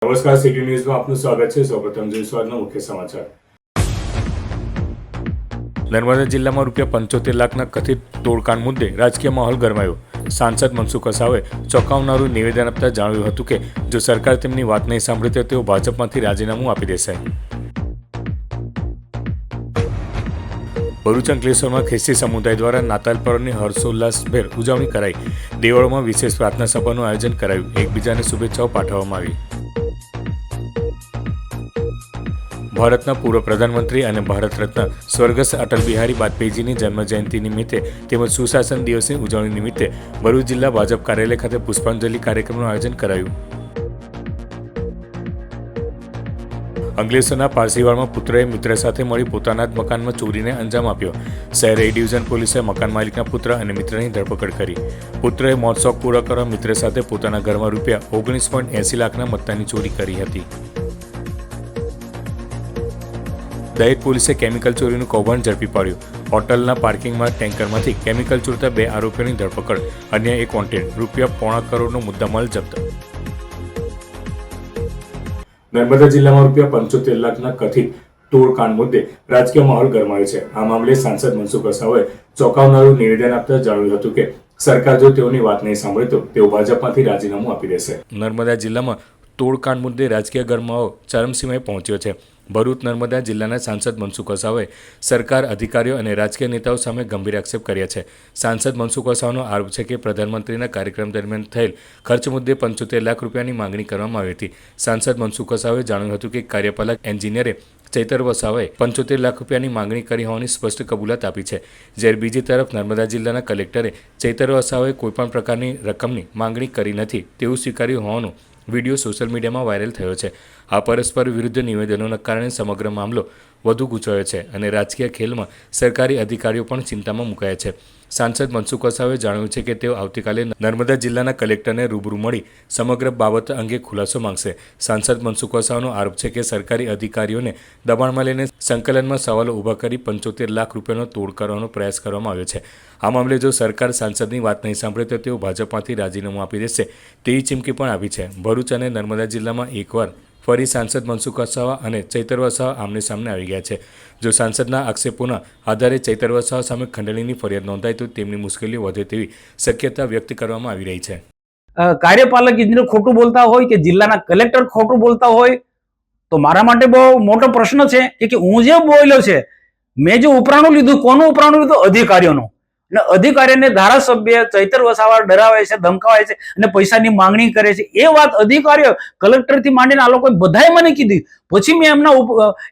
નમસ્કાર, સિટી ન્યૂઝમાં આપનું સ્વાગત છે। સૌપ્રથમ જોઈશું આજના મુખ્ય સમાચાર। નર્મદા જિલ્લામાં ₹75 લાખના કથિત તોડકાંડ મુદ્દે રાજકીય માહોલ ગરમાયો। સાંસદ મનસુખ વસાવાએ ચોંકાવનારું નિવેદન આપતા જણાવ્યું હતું કે જો સરકાર તેમની વાત નહીં સાંભળે તો તેઓ ભાજપમાંથી રાજીનામું આપી દેશે। ભરૂચ અંકલેશ્વરમાં ખ્રિસ્તી સમુદાય દ્વારા નાતાલ પર્વની હર્ષોલ્લાસભેર ઉજવણી કરાઈ। દેવળોમાં વિશેષ પ્રાર્થના સભાનું આયોજન કરાયું। એકબીજાને શુભેચ્છાઓ પાઠવવામાં આવી। ભારતના પૂર્વ પ્રધાનમંત્રી અને ભારત રત્ન સ્વર્ગસ્થ અટલ બિહારી વાજપેયીજીની જન્મજયંતિ નિમિત્તે તેમજ સુશાસન દિવસની ઉજવણી નિમિત્તે ભરૂચ જિલ્લા ભાજપ કાર્યાલય ખાતે પુષ્પાંજલિ કાર્યક્રમનું આયોજન કરાયું। અંકલેશ્વરના પારસીવાડમાં પુત્રએ મિત્ર સાથે મળી પોતાના જ મકાનમાં ચોરીને અંજામ આપ્યો। શહેર એ ડિવિઝન પોલીસે મકાન માલિકના પુત્ર અને મિત્રની ધરપકડ કરી। પુત્રએ મોત શોખ પૂરા કરવા મિત્ર સાથે પોતાના ઘરમાં ₹19.80 લાખના મત્તાની ચોરી કરી હતી। દહેજ પોલીસે કેમિકલ ચોરીનું કૌભાંડ ઝડપી પાડ્યું। હોટલના પાર્કિંગમાં ટેન્કરમાંથી કેમિકલ ચોરતા 2 આરોપીઓની ધરપકડ, અન્ય 1 વોન્ટેડ, ₹1.25 કરોડનો મુદ્દામાલ જપ્ત। નર્મદા જિલ્લામાં ₹75 લાખના કથિત તોડકાંડ મુદ્દે રાજકીય માહોલ ગરમાયો છે। આ મામલે સાંસદ મનસુખ વસાવાએ ચોંકાવનારું નિવેદન આપતા જણાવ્યું હતું કે સરકાર જો તેઓની વાત નહીં સાંભળે તો તેઓ ભાજપમાંથી રાજીનામું આપી દેશે। નર્મદા જિલ્લામાં તોડકાંડ મુદ્દે રાજકીય ગરમાવો ચરમસીમાએ પહોંચ્યો છે। ભરૂચ નર્મદા જિલ્લાના સાંસદ મનસુખ વસાવાએ સરકાર, અધિકારીઓ અને રાજકીય નેતાઓ સામે ગંભીર આક્ષેપ કર્યા છે। સાંસદ મનસુખ વસાવાનો આરોપ છે કે પ્રધાનમંત્રીના કાર્યક્રમ દરમિયાન થયેલ ખર્ચ મુદ્દે ₹75 લાખ રૂપિયાની માંગણી કરવામાં આવી હતી। સાંસદ મનસુખ વસાવાએ જણાવ્યું હતું કે કાર્યપાલક એન્જિનિયરે ચૈતર વસાવાએ ₹75 લાખ રૂપિયાની માંગણી કરી હોવાની સ્પષ્ટ કબૂલાત આપી છે। જ્યારે બીજી તરફ નર્મદા જિલ્લાના કલેક્ટરે ચૈતર વસાવાએ કોઈપણ પ્રકારની રકમની માંગણી કરી નથી તેવું સ્વીકાર્યું હોવાનું વિડીયો સોશિયલ મીડિયામાં વાયરલ થયો છે। આ પરસ્પર વિરુદ્ધ નિવેદનોના કારણે સમગ્ર મામલો વધુ ગૂંચવાયો છે અને રાજકીય ખેલમાં સરકારી અધિકારીઓ પણ ચિંતામાં મુકાયા છે। સાંસદ મનસુખ વસાવાએ જણાવ્યું છે કે તેઓ આવતીકાલે નર્મદા જિલ્લાના કલેક્ટરને રૂબરૂ મળી સમગ્ર બાબત અંગે ખુલાસો માંગશે। સાંસદ મનસુખ વસાવાનો આરોપ છે કે સરકારી અધિકારીઓને દબાણમાં લઈને સંકલનમાં સવાલો ઊભા કરી ₹75 લાખ રૂપિયાનો તોડ કરવાનો પ્રયાસ કરવામાં આવ્યો છે। આ મામલે જો સરકાર સાંસદની વાત નહીં સાંભળે તો તેઓ ભાજપમાંથી રાજીનામું આપી દેશે તેવી ચીમકી પણ આપી છે। ભરૂચ અને નર્મદા જિલ્લામાં એકવાર ફરી સાંસદ મનસુખ વસાવા અને ચૈતર વસાવા આમને સામને આવી ગયા છે। જો સાંસદના આક્ષેપોના આધારે ચૈતર વસાવા સામે ખંડણીની ફરિયાદ નોંધાય તો તેમની મુશ્કેલીઓ વધે તેવી શક્યતા વ્યક્ત કરવામાં આવી રહી છે। કાર્યપાલક ઇજનેર ખોટું બોલતા હોય કે જિલ્લાના કલેક્ટર ખોટું બોલતા હોય તો મારા માટે બહુ મોટો પ્રશ્ન છે કે હું જે બોલ્યો છે, મેં જે ઉપરાણું લીધું, કોનું ઉપરાણું લીધું? અધિકારીઓનું। અને અધિકારીને ધારાસભ્ય ચૈતર વસાવા ડરાવે છે, ધમકાવે છે અને પૈસાની માંગણી કરે છે। એ વાત અધિકારીઓ કલેક્ટરથી માંડીને આ લોકો બધાએ મને કીધી। પછી મેં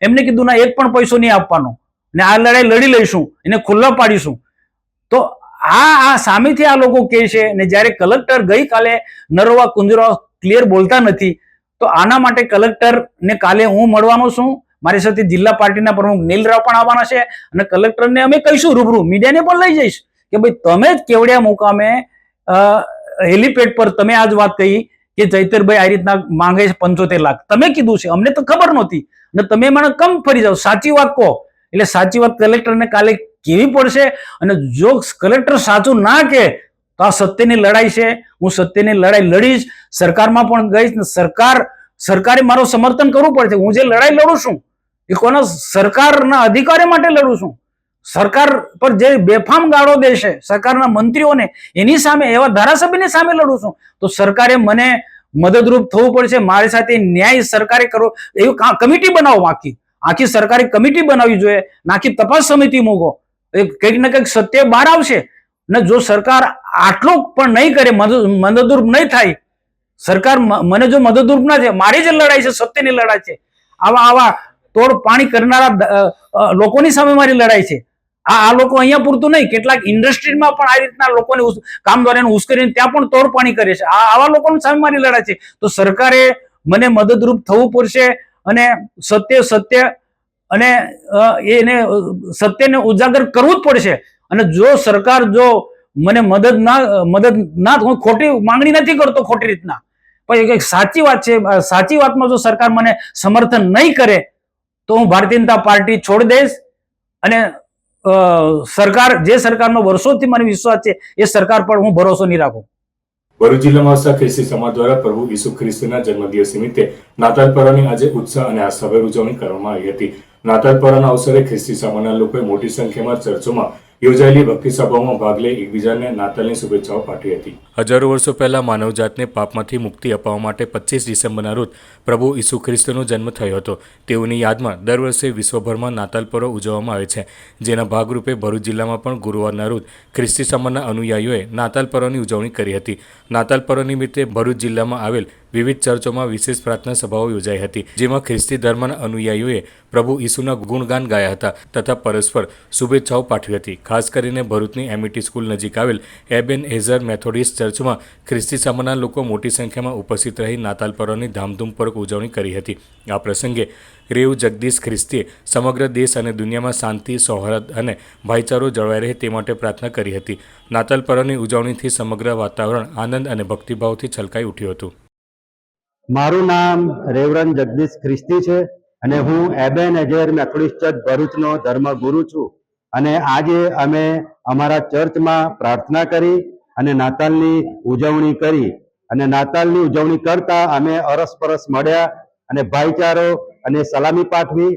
એમને કીધું ના, એક પણ પૈસો નહીં આપવાનો ને આ લડાઈ લડી લઈશું, એને ખુલ્લા પાડીશું। તો આ સામેથી આ લોકો કહે છે ને જ્યારે કલેક્ટર ગઈકાલે નરવા કુંજરા ક્લિયર બોલતા નથી તો આના માટે કલેક્ટરને કાલે હું મળવાનો છું। મારી સાથે જિલ્લા પાર્ટીના પ્રમુખ નીલરાવ પણ આવવાના છે અને કલેક્ટરને અમે કહીશું રૂબરૂ, મીડિયાને પણ લઈ જઈશ કે ભાઈ તમે જ કેવડિયા મુકામે હેલીપેડ પર તમે આજ વાત કહી કે ચૈતરભાઈ આ રીતના માંગે છે 75 લાખ, તમે કીધું છે, અમને તો ખબર નહોતી અને તમે મને કમ ફરી જાઓ, સાચી વાત કહો। એટલે સાચી વાત કલેક્ટરને કાલે કેવી પડશે અને જો કલેક્ટર સાચું ના કહે તો આ સત્યની લડાઈ છે। હું સત્યની લડાઈ લડીશ, સરકારમાં પણ ગઈશ। સરકારે મારું સમર્થન કરવું પડશે। હું જે લડાઈ લડું છું એ કોના? સરકારના અધિકારી માટે લડું છું। સરકાર પર જે બેફામ ગાળો દે છે સરકારના મંત્રીઓને, એની સામે, એવા ધારાસભ્યની સામે લડું છું। તો સરકારે મને મદદરૂપ થવું પડશે, મારી સાથે ન્યાય સરકારે કરવો, એવી કમિટી બનાવો, આખી સરકારી કમિટી બનાવવી જોઈએ, આખી તપાસ સમિતિ મૂકો, કંઈક ને કંઈક સત્ય બહાર આવશે। ને જો સરકાર આટલું પણ નહીં કરે, મદદરૂપ નહીં થાય, સરકાર મને જો મદદરૂપ ના થાય, મારી જ લડાઈ છે, સત્યની લડાઈ છે। આવા તોડ પાણી કરનારા લોકોની સામે મારી લડાઈ છે। આ લોકો અહીંયા પૂરતું નહીં, કેટલાક ઇન્ડસ્ટ્રીમાં પણ આ રીતના લોકોને કામદારોને ઉશ્કેરીને ત્યાં પણ તોડ પાણી કરે છે। આવા લોકોની સામે મારી લડાઈ છે। તો સરકારે મને મદદરૂપ થવું પડશે અને સત્ય અને એને સત્યને ઉજાગર કરવું જ પડશે। અને જો સરકાર જો મને મદદ ના, હું ખોટી માંગણી નથી કરતો ખોટી રીતના, પણ એક સાચી વાત છે, સાચી વાતમાં જો સરકાર મને સમર્થન નહીં કરે તો હું ભારતીય જનતા પાર્ટી છોડી દઈશ અને સરકાર, જે સરકારનો વર્ષોથી મને વિશ્વાસ છે એ સરકાર પર હું ભરોસો નહીં રાખું। ભરૂચ જિલ્લામાં વસતા ખ્રિસ્તી સમાજ દ્વારા પ્રભુ ઈસુ ખ્રિસ્તના જન્મદિવસ નિમિત્તે નાતાલ પર્વની આજે ઉત્સાહ અને આસ્થાભેર ઉજવણી કરવામાં આવી હતી. નાતાલ પર્વના અવસરે ખ્રિસ્તી સમાજના લોકોએ મોટી સંખ્યામાં ચર્ચોમાં યોજાયેલી ભક્તિ સભાઓમાં ભાગ લઈ એકબીજાને નાતાલની શુભેચ્છાઓ પાઠવી હતી. હજારો વર્ષો પહેલા માનવજાતને પાપમાંથી મુક્તિ અપાવવા માટે 25 ડિસેમ્બરના રોજ પ્રભુ ઈસુ ખ્રિસ્તનો જન્મ થયો હતો. તેઓની યાદમાં દર વર્ષે વિશ્વભરમાં નાતાલ પર્વ ઉજવવામાં આવે છે, જેના ભાગરૂપે ભરૂચ જિલ્લામાં પણ ગુરુવારના રોજ ખ્રિસ્તી સમાજના અનુયાયીઓએ નાતાલ પર્વની ઉજવણી કરી હતી. નાતાલ પર્વ નિમિત્તે ભરૂચ જિલ્લામાં આવેલ વિવિધ ચર્ચોમાં વિશેષ પ્રાર્થના સભાઓ યોજાઈ હતી, જેમાં ખ્રિસ્તી ધર્મના અનુયાયીઓએ પ્રભુ ઈસુના ગુણગાન ગાયા હતા તથા પરસ્પર શુભેચ્છાઓ પાઠવી હતી. ખાસ કરીને ભરૂચની એમઈટી સ્કૂલ નજીક આવેલ એબેનહેઝર મેથોડિસ્ટ ચર્ચમાં ખ્રિસ્તી સમાજના લોકો મોટી સંખ્યામાં ઉપસ્થિત રહી નાતાલ પર્વની ધામધૂમપૂર્વક ઉજવણી કરી હતી. આ પ્રસંગે રેવ જગદીશ ખ્રિસ્તીએ સમગ્ર દેશ અને દુનિયામાં શાંતિ, સૌહાર્દ અને ભાઈચારો જળવાઈ રહે તે માટે પ્રાર્થના કરી હતી. નાતાલ પર્વની ઉજવણીથી સમગ્ર વાતાવરણ આનંદ અને ભક્તિભાવથી છલકાઈ ઉઠ્યું હતું. મારું નામ રેવરન જગદીશ ખ્રિસ્તી છે અને હું એબેનહેઝર મેથોડિસ્ટ ચર્ચ ભરૂચનો ધર્મગુરુ છું. અને આજે અમે અમારા ચર્ચમાં પ્રાર્થના કરી અને નાતાલની ઉજવણી કરી અને નાતાલની ઉજવણી કરતા અમે અરસપરસ મળ્યા અને ભાઈચારો અને સલામી પાઠવી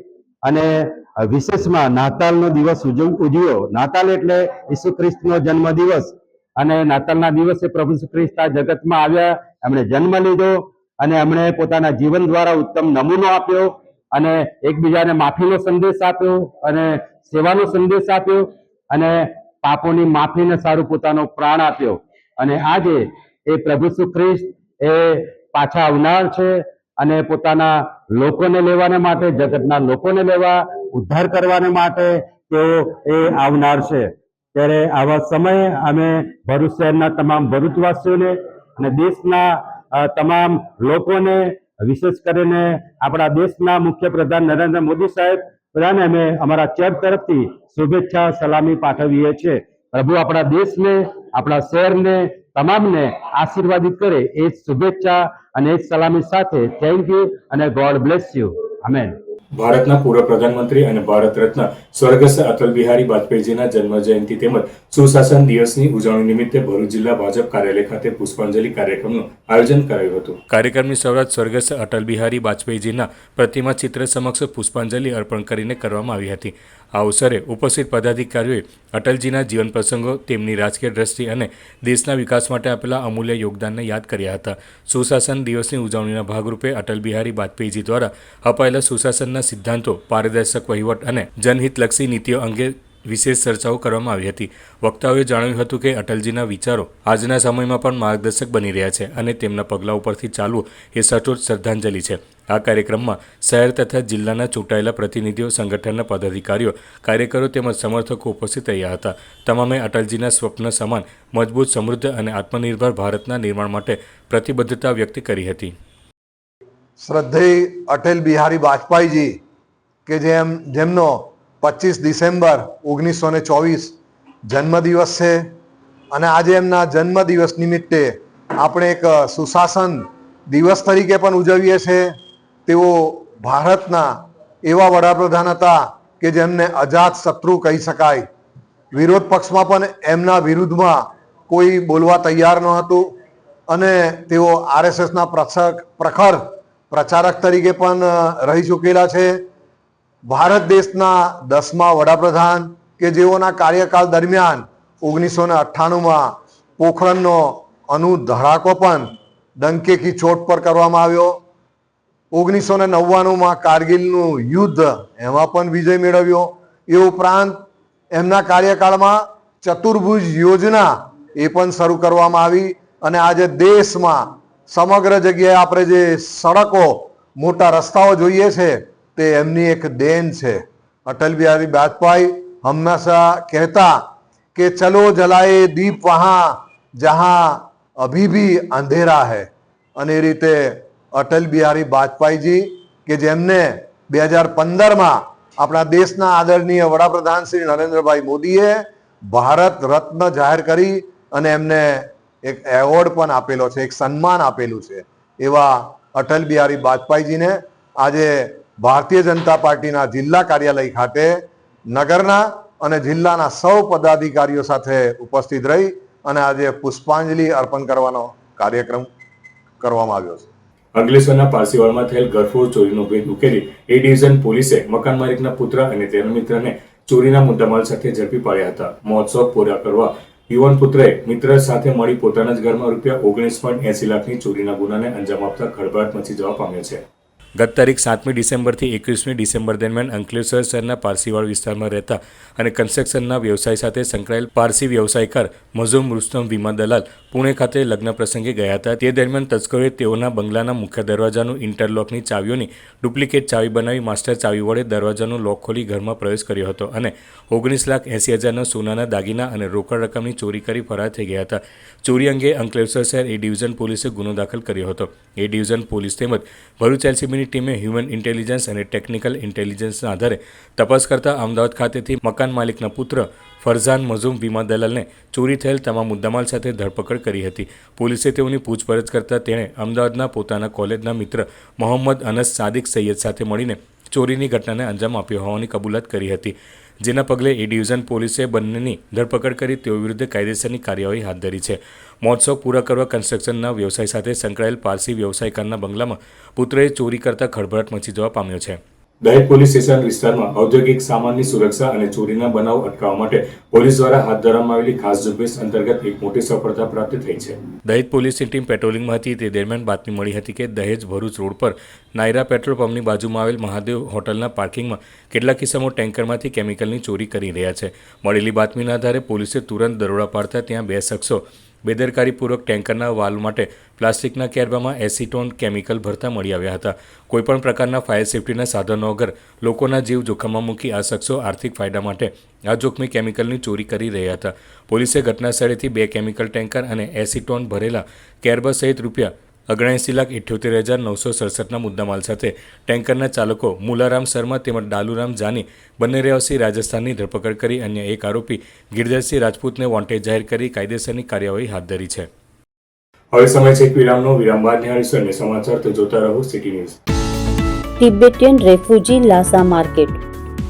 અને વિશેષમાં નાતાલનો દિવસ ઉજવ્યો. નાતાલ એટલે ઈસુ ખ્રિસ્તનો જન્મદિવસ અને નાતાલના દિવસે પ્રભુ ઈસુ ખ્રિસ્ત આ જગતમાં આવ્યા, એમણે જન્મ લીધો અને એમણે પોતાના જીવન દ્વારા ઉત્તમ નમૂનો આપ્યો અને એકબીજાને માફીનો સંદેશ આપ્યો અને સેવાનો સંદેશ આપ્યો અને પાપોની માફીને સારું પોતાનો પ્રાણ આપ્યો. અને આજે એ પ્રભુ ઈસુ ખ્રિસ્ત એ પાછા આવનાર છે અને પોતાના લોકોને લેવાને માટે, જગતના લોકોને લેવા, ઉદ્ધાર કરવાને માટે તેઓ એ આવનાર છે. ત્યારે આવા સમયે અમે ભરૂચ શહેરના તમામ ભરૂચવાસીઓને અને દેશના તમામ લોકોને, વિશેષ કરીને આપણા દેશના મુખ્યપ્રધાન નરેન્દ્ર મોદી સાહેબ બધાને અમે અમારા ચર્ચ તરફથી શુભેચ્છા સલામી પાઠવીએ છીએ. પ્રભુ આપણા દેશને, આપણા શહેરને, તમામને આશીર્વાદિત કરે એ જ શુભેચ્છા અને એ જ સલામી સાથે થેન્ક યુ અને ગોડ બ્લેસ યુ. આમેન. ભારતના પૂર્વ પ્રધાનમંત્રી અને ભારત રત્ન સ્વર્ગસ્થ અટલ બિહારી વાજપેયીજીના જન્મ જયંતિ તેમજ સુશાસન દિવસની ઉજવણી નિમિત્તે ભરૂચ જિલ્લા ભાજપ કાર્યાલય ખાતે પુષ્પાંજલિ કાર્યક્રમનું આયોજન કરાયું હતું. કાર્યક્રમની શરૂઆત સ્વર્ગસ્થ અટલ બિહારી વાજપેયીજીના પ્રતિમા ચિત્ર સમક્ષ પુષ્પાંજલિ અર્પણ કરીને કરવામાં આવી હતી. આ અવસરે ઉપસ્થિત પદાધિકારીઓએ અટલજીના જીવન પ્રસંગો, તેમની રાજકીય દ્રષ્ટિ અને દેશના વિકાસ માટે આપેલા અમૂલ્ય યોગદાનને યાદ કર્યા હતા. સુશાસન દિવસની ઉજવણીના ભાગરૂપે અટલ બિહારી વાજપેયીજી દ્વારા અપાયેલા સુશાસનના સિદ્ધાંતો, પારદર્શક વહીવટ અને જનહિતલક્ષી નીતિઓ અંગે વિશેષ ચર્ચાઓ કરવામાં આવી હતી. વક્તાઓએ જણાવ્યું હતું કે અટલજીના વિચારો આજના સમયમાં પણ માર્ગદર્શક બની રહ્યા છે અને તેમના પગલાં ઉપરથી ચાલવું એ સચોટ શ્રદ્ધાંજલિ છે. આ કાર્યક્રમમાં શહેર તથા જિલ્લાના ચૂંટાયેલા પ્રતિનિધિઓ, સંગઠનના પદાધિકારીઓ, કાર્યકરો તેમજ સમર્થકો ઉપસ્થિત રહ્યા હતા. તમામે અટલજીના સ્વપ્ન સમાન મજબૂત, સમૃદ્ધ અને આત્મનિર્ભર ભારતના નિર્માણ માટે પ્રતિબદ્ધતા વ્યક્ત કરી હતી. શ્રદ્ધેય અટલ બિહારી વાજપેયીજી કે જેમનો 25 ડિસેમ્બર 1924 જન્મદિવસ છે અને આજે એમના જન્મદિવસ નિમિત્તે આપણે એક સુશાસન દિવસ તરીકે પણ ઉજવીએ છીએ. તેઓ ભારતના એવા વડાપ્રધાન હતા કે જેમને અજાત શત્રુ કહી શકાય. વિરોધ પક્ષમાં પણ એમના વિરુદ્ધમાં કોઈ બોલવા તૈયાર ન હતું અને તેઓ આરએસએસના પ્રખર પ્રચારક તરીકે પણ રહી ચૂકેલા છે. ભારત દેશના 10મા વડાપ્રધાન કે જેઓના કાર્યકાળ દરમિયાન 1998માં પોખરણનો અણુ ધડાકો પણ ડંકેકી ચોટ પર કરવામાં આવ્યો. 1999માં કારગિલનું યુદ્ધ, એમાં પણ વિજય મેળવ્યો. એ ઉપરાંત એમના કાર્યકાળમાં ચતુર્ભુજ યોજના એ પણ શરૂ કરવામાં આવી અને આજે દેશમાં સમગ્ર જગ્યાએ આપણે જે સડકો, મોટા રસ્તાઓ જોઈએ છે તે એમની એક દેન છે. અટલ બિહારી વાજપેયી હંમેશા કહેતા કે ચલો જલાએ દીપ વહાં જહાં અભી ભી અંધેરા હૈ. અને એ રીતે અટલ બિહારી વાજપેયીજી કે જેમને 2015માં આપણા દેશના આદરણીય વડાપ્રધાન શ્રી નરેન્દ્રભાઈ મોદીએ ભારત રત્ન જાહેર કરી અને એમને એક એવોર્ડ પણ આપેલો છે, એક સન્માન આપેલું છે. એવા અટલ બિહારી વાજપેયીજીને આજે ભારતીય જનતા પાર્ટીના જિલ્લા કાર્યાલય ખાતે નગરના અને જિલ્લાના સૌ પદાધિકારીઓ સાથે ઉપસ્થિત રહી અને આજે પુષ્પાંજલિ અર્પણ કરવાનો કાર્યક્રમ કરવામાં આવ્યો છે. અંકલેશ્વરના પારસીવાડમાં થયેલ ઘરફોડ ચોરીનો ભેદ ઉકેલી એ ડિવિઝન પોલીસે મકાન માલિકના પુત્ર અને તેના મિત્રને ચોરીના મુદ્દામાલ સાથે ઝડપી પાડ્યા હતા. મહોત્સવ પૂરા કરવા યુવાન પુત્રએ મિત્ર સાથે મળી પોતાના જ ઘરમાં ₹19.80 લાખની ચોરીના ગુનાને અંજામ આપતા ખળભળાટ મચી જવા પામ્યો છે. ગત તારીખ 7મી ડિસેમ્બરથી 21મી ડિસેમ્બર દરમિયાન અંકલેશ્વર શહેરના પારસીવાડ વિસ્તારમાં રહેતા અને કન્સ્ટ્રક્શનના વ્યવસાય સાથે સંકળાયેલ પારસી વ્યવસાયકાર મઝુમ રુસ્તમ વીમા દલાલ પુણે ખાતે લગ્ન પ્રસંગે ગયા હતા. તે દરમિયાન તસ્કરોએ તેઓના બંગલાના મુખ્ય દરવાજાનું ઇન્ટરલોકની ચાવીઓની ડુપ્લિકેટ ચાવી બનાવી માસ્ટર ચાવી વડે દરવાજાનું લોક ખોલી ઘરમાં પ્રવેશ કર્યો હતો અને 19,80,000 સોનાના દાગીના અને રોકડ રકમની ચોરી કરી ફરાર થઈ ગયા હતા. ચોરી અંગે અંકલેશ્વર શહેર એ ડિવિઝન પોલીસે ગુનો દાખલ કર્યો હતો. એ ડિવિઝન પોલીસ તેમજ ભરૂચ એલસીબીની ટીમે હ્યુમન ઇન્ટેલિજન્સ અને ટેકનિકલ ઇન્ટેલિજન્સના આધારે તપાસ કરતા અમદાવાદ ખાતેથી મકાન માલિકના પુત્ર ફરઝાન મઝુમ વીમા દલાલને ચોરી થયેલ તમામ મુદ્દામાલ સાથે ધરપકડ કરી હતી. પોલીસે તેઓની પૂછપરછ કરતા તેણે અમદાવાદના પોતાના કોલેજના મિત્ર મોહમ્મદ અનસ સાદિક સૈયદ સાથે મળીને ચોરીની ઘટનાને અંજામ આપ્યો હોવાની કબૂલાત કરી હતી. જેના પગલે એ ડિવિઝન પોલીસે બંનેની ધરપકડ કરી તેઓ વિરુદ્ધ કાયદેસરની કાર્યવાહી હાથ ધરી છે. મહોત્સવ પૂરા કરવા કન્સ્ટ્રક્શનના વ્યવસાય સાથે સંકળાયેલ પારસી વ્યવસાયકારના બંગલામાં પુત્રએ ચોરી કરતા ખળભળાટ મચી જવા પામ્યો છે. દહેજ પોલીસ સ્ટેશન વિસ્તારમાં ઔદ્યોગિક સામાનની સુરક્ષા અને ચોરીના બનાવ અટકાવવા માટે પોલીસ દ્વારા હાથ ધરવામાં આવેલી ખાસ ઝુંબેશ અંતર્ગત એક મોટી સફળતા પ્રાપ્ત થઈ છે. દહેજ પોલીસની ટીમ પેટ્રોલિંગમાં હતી તે દરમિયાન બાતમી મળી હતી કે દહેજ ભરૂચ રોડ પર નાયરા પેટ્રોલ પંપની બાજુમાં આવેલ મહાદેવ હોટલના પાર્કિંગમાં કેટલાક કિસ્સાઓ ટેન્કરમાંથી કેમિકલની ચોરી કરી રહ્યા છે. મળેલી બાતમીના આધારે પોલીસે તુરંત દરોડા પાડતા ત્યાં 2 શખ્સો બેદરકારીપૂર્વક ટેન્કરના વાલ્વ માટે પ્લાસ્ટિકના કેરબામાં એસીટોન કેમિકલ ભરતા મળી આવ્યા હતા. કોઈપણ પ્રકારના ફાયર સેફટીના સાધનો વગર લોકોના જીવ જોખમમાં મૂકી આ શખ્સો આર્થિક ફાયદા માટે આ જોખમી કેમિકલની ચોરી કરી રહ્યા હતા. પોલીસે ઘટના સ્થળેથી 2 કેમિકલ ટેન્કર અને એસીટોન ભરેલા કેરબા સહિત ₹79,78,967ના મુદ્દામાલ સાથે ટેન્કરના ચાલકો મુલારામ શર્મા તેમજ ડાલુરામ જાની બંને રહેવાસી રાજસ્થાનની ધરપકડ કરી અન્ય એક આરોપી ગિરધરસિંહ રાજપૂતને વોન્ટેડ જાહેર કરી કાયદેસરની કાર્યવાહી હાથ ધરી છે. હવે સમય છે એક વિરામનો. વિરામ બાદ નિહાળીશું અન્ય સમાચાર, તો જોતા રહો city news. Tibetan refugee Lhasa market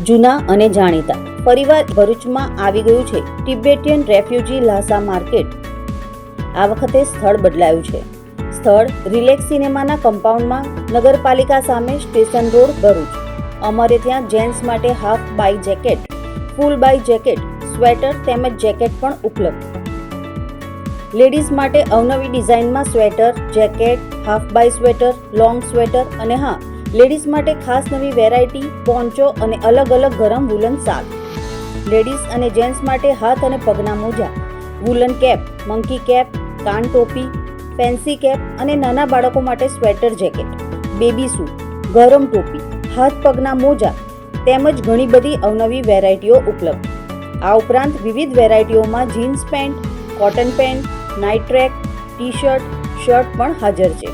જૂના અને જાણીતા ફરીવાર ભરૂચમાં આવી ગયું છે. તિબેટિયન રેફ્યુજી લાસા માર્કેટ આ વખતે સ્થળ બદલાયું છે. સ્થળ રિલેક્સ સિનેમાના કમ્પાઉન્ડમાં નગરપાલિકા સામે સ્ટેશન રોડ ભરૂચ. અમારે ત્યાં જેન્ટ્સ માટે હાફ બાય જેકેટ, ફૂલ બાય જેકેટ, સ્વેટર તેમજ જેકેટ પણ ઉપલબ્ધ. લેડીઝ માટે અવનવી ડિઝાઇનમાં સ્વેટર, જેકેટ, હાફ બાય સ્વેટર, લોંગ સ્વેટર અને હા, લેડીઝ માટે ખાસ નવી વેરાયટી પોન્ચો અને અલગ અલગ ગરમ વુલન શાલ. લેડીઝ અને જેન્ટ્સ માટે હાથ અને પગના મોજા, વુલન કેપ, મંકી કેપ, કાન ટોપી, ફેન્સી કેપ અને નાના બાળકો માટે સ્વેટર જેકેટ, બેબી સૂટ, ગરમ ટોપી, હાથ પગના મોજા તેમજ ઘણી બધી અવનવી વેરાયટીઓ ઉપલબ્ધ. આ ઉપરાંત વિવિધ વેરાયટીઓમાં jeans pant, cotton pant, night track, T shirt, shirt પણ હાજર છે.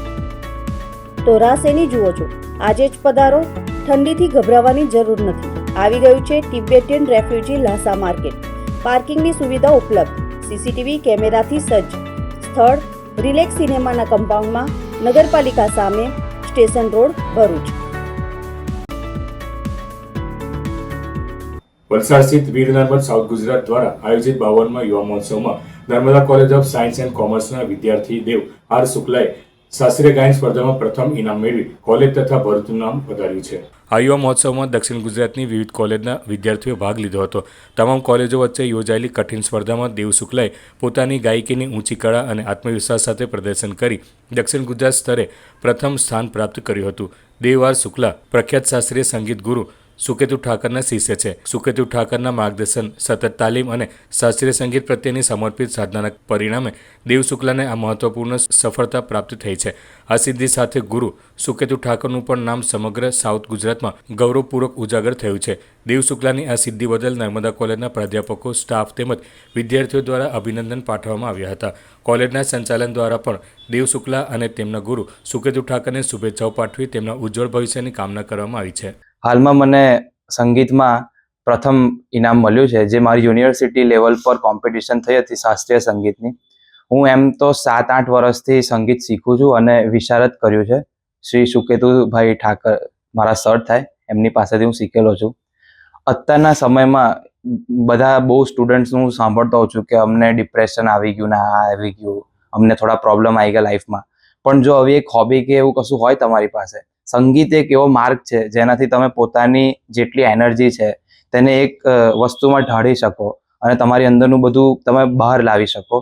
તો રાહ શેની જુઓ છો? આજે જ પધારો. ઠંડીથી ગભરાવાની જરૂર નથી. આવી ગયું છે તિબેટિયન રેફ્યુજી લાસા માર્કેટ. પાર્કિંગની સુવિધા ઉપલબ્ધ, સીસીટીવી કેમેરાથી સજ્જ. સ્થળ રિલેક્સ સિનેમાના કમ્પાઉન્ડમાં નગરપાલિકા સામે સ્ટેશન રોડ ભરૂચ. વલસાડ સ્થિત વીર નર્મદ સાઉથ ગુજરાત દ્વારા આયોજિત 52મા યુવા મહોત્સવમાં Narmada college of science and કોમર્સના વિદ્યાર્થી દેવ આર શુક્લાએ શાસ્ત્રીય ગાયન સ્પર્ધામાં પ્રથમ ઇનામ મેળવી કોલેજ તથા ભરૂચનું નામ વધાર્યું છે. આ યુવા મહોત્સવમાં દક્ષિણ ગુજરાતની વિવિધ કોલેજના વિદ્યાર્થીઓએ ભાગ લીધો હતો. તમામ કોલેજો વચ્ચે યોજાયેલી કઠિન સ્પર્ધામાં દેવ શુક્લાએ પોતાની ગાયકીની ઊંચી કળા અને આત્મવિશ્વાસ સાથે પ્રદર્શન કરી દક્ષિણ ગુજરાત સ્તરે પ્રથમ સ્થાન પ્રાપ્ત કર્યું હતું. દેવ આર શુક્લા પ્રખ્યાત શાસ્ત્રીય સંગીત ગુરુ સુકેતુ ઠાકરના શિષ્ય છે. સુકેતુ ઠાકરના માર્ગદર્શન, સતત તાલીમ અને શાસ્ત્રીય સંગીત પ્રત્યેની સમર્પિત સાધનાના પરિણામે દેવ શુક્લાને આ મહત્વપૂર્ણ સફળતા પ્રાપ્ત થઈ છે. આ સિદ્ધિ સાથે ગુરુ સુકેતુ ઠાકરનું પણ નામ સમગ્ર સાઉથ ગુજરાતમાં ગૌરવપૂર્વક ઉજાગર થયું છે. દેવ શુક્લાની આ સિદ્ધિ બદલ નર્મદા કોલેજના પ્રાધ્યાપકો, સ્ટાફ તેમજ વિદ્યાર્થીઓ દ્વારા અભિનંદન પાઠવવામાં આવ્યા હતા. કોલેજના સંચાલન દ્વારા પણ દેવ શુક્લા અને તેમના ગુરુ સુકેતુ ઠાકરને શુભેચ્છાઓ પાઠવી તેમના ઉજ્જવળ ભવિષ્યની કામના કરવામાં આવી છે. હાલમાં મને સંગીતમાં પ્રથમ ઇનામ મળ્યું છે, જે મારી યુનિવર્સિટી લેવલ પર કોમ્પિટિશન થઈ હતી શાસ્ત્રીય સંગીતની. હું એમ તો 7-8 વર્ષથી સંગીત શીખું છું અને વિશારદ કર્યું છે. શ્રી સુકેતુભાઈ ઠાકર મારા સર થાય, એમની પાસેથી હું શીખેલો છું. અત્યારના સમયમાં બધા બહુ સ્ટુડન્ટ્સનું હું સાંભળતો હોઉં છું કે અમને ડિપ્રેશન આવી ગયું ને આ આવી ગયું, અમને થોડા પ્રોબ્લેમ આવી ગયા લાઈફમાં. પણ જો હવે એક હોબી કે એવું કશું હોય તમારી પાસે, સંગીત એક એવો માર્ગ છે જેનાથી તમે પોતાની જેટલી એનર્જી છે તેને એક વસ્તુમાં ઢાળી શકો અને તમારી અંદરનું બધું તમે બહાર લાવી શકો.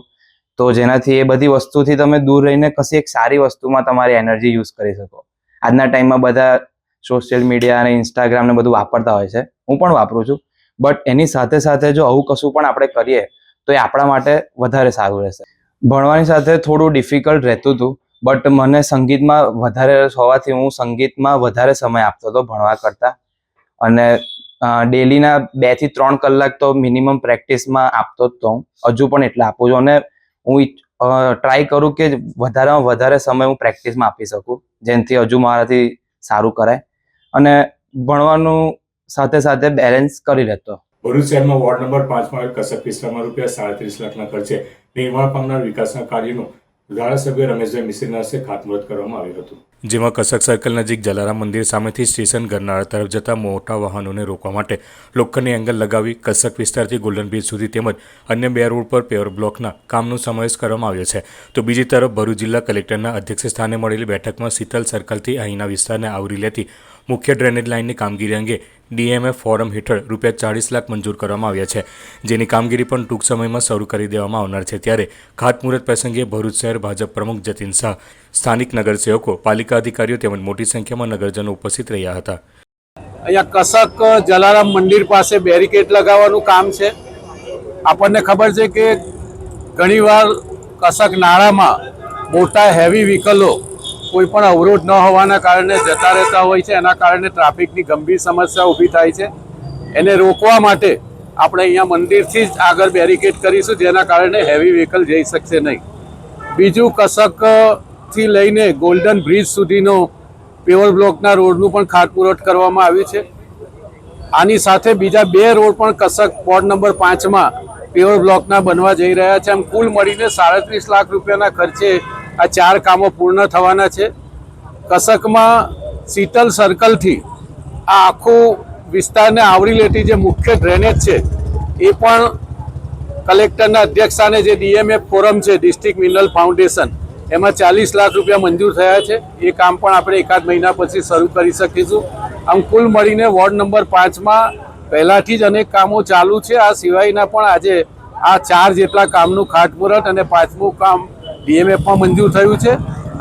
તો જેનાથી એ બધી વસ્તુથી તમે દૂર રહીને કશી એક સારી વસ્તુમાં તમારી એનર્જી યુઝ કરી શકો. આજના ટાઈમમાં બધા સોશિયલ મીડિયા અને ઇન્સ્ટાગ્રામ ને બધું વાપરતા હોય છે, હું પણ વાપરું છું. બટ એની સાથે સાથે જો આવું કશું પણ આપણે કરીએ તો એ આપણા માટે વધારે સારું રહેશે. ભણવાની સાથે થોડું ડિફિકલ્ટ રહેતું હતું, બટ મને સંગીતમાં વધારે રસ હોવાથી હું સંગીતમાં વધારે સમય આપતો હતો ભણવા કરતાં. અને ડેલીના 2 થી 3 કલાક તો મિનિમમ પ્રેક્ટિસમાં આપતો જ તો હું, હજુ પણ એટલે આપું છું. અને હું ટ્રાય કરું કે વધારેમાં વધારે સમય હું પ્રેક્ટિસમાં આપી શકું, જેનાથી હજુ મારાથી સારું કરાય અને ભણવાનું સાથે સાથે બેલેન્સ કરી લેતો. ભરૂચ શહેરમાં વોર્ડ નંબર 5 માં કસક વિસ્તારમાં ₹37 લાખના ખર્ચે નિર્માણ પામનાર વિકાસના કાર્યનું ધારાસભ્ય રમેશભાઈ મિસ્ત્રીના હસ્તે ખાતમુહૂર્ત કરવામાં આવ્યું હતું, જેમાં કસક સર્કલ નજીક જલારામ મંદિર સામેથી સ્ટેશન ગરનાળા તરફ જતા મોટા વાહનોને રોકવા માટે લોખંડની એંગલ લગાવી કસક વિસ્તારથી ગોલ્ડન બ્રિજ સુધી તેમજ અન્ય 2 રોડ પર પેવર બ્લોકના કામનો સમાવેશ કરવામાં આવ્યો છે. તો બીજી તરફ ભરૂચ જિલ્લા કલેક્ટરના અધ્યક્ષ સ્થાને મળેલી બેઠકમાં શીતલ સર્કલથી અહીંના વિસ્તારને આવરી લેતી મુખ્ય ડ્રેનેજ લાઇનની કામગીરી અંગે DMF ફોરમ હેઠળ ₹40 લાખ મંજૂર કરવામાં આવ્યા છે, જેની કામગીરી પણ ટૂંક સમયમાં શરૂ કરી દેવામાં આવનાર છે. ત્યારે ખાતમુહૂર્ત પ્રસંગે ભરૂચ શહેર ભાજપ પ્રમુખ જતીન શાહ, સ્થાનિક નગરસેવકો, પાલિકા અધિકારીઓ તેમજ મોટી સંખ્યામાં નગરજનો ઉપસ્થિત રહ્યા હતા. અહીંયા કસક જલારામ મંદિર પાસે બેરિકેડ લગાવવાનું કામ છે. આપણને ખબર છે કે ઘણીવાર કસક નાળામાં મોટા હેવી વ્હીકલો કોઈ પણ અવરોધ ન હોવાના કારણે જતા રહેતા હોય છે. એના કારણે ટ્રાફિકની ગંભીર સમસ્યા ઊભી થાય છે. એને રોકવા માટે આપણે અહીંયા મંદિરથી જ આગળ બેરિકેડ કરીશું, જેના કારણે હેવી વ્હીકલ જઈ શકશે નહીં. બીજું, કસકથી લઈને ગોલ્ડન બ્રિજ સુધીનો પેવર બ્લોકના રોડનું પણ ખાતમુહૂર્ત કરવામાં આવ્યું છે. આની સાથે બીજા 2 રોડ પણ કસક વોર્ડ નંબર 5માં પેવર બ્લોકના બનવા જઈ રહ્યા છે. આમ કુલ મળીને 37 લાખ રૂપિયાના ખર્ચે આ 4 કામો પૂર્ણ થવાના છે. કસકમાં શીતલ સર્કલથી આ આખું વિસ્તારને આવરી લેતી જે મુખ્ય ડ્રેનેજ છે એ પણ કલેક્ટરના અધ્યક્ષસ્થાને જે DMF ફોરમ છે, ડિસ્ટ્રિક્ટ મિનરલ ફાઉન્ડેશન, એમાં 40 લાખ રૂપિયા મંજૂર થયા છે. એ કામ પણ આપણે એકાદ મહિના પછી શરૂ કરી શકીશું. આમ કુલ મળીને વોર્ડ નંબર 5માં પહેલાંથી જ અનેક કામો ચાલુ છે. આ સિવાયના પણ આજે આ 4 જેટલા કામનું ખાતમુહૂર્ત અને 5મું કામ DMFમાં મંજૂર થયું છે.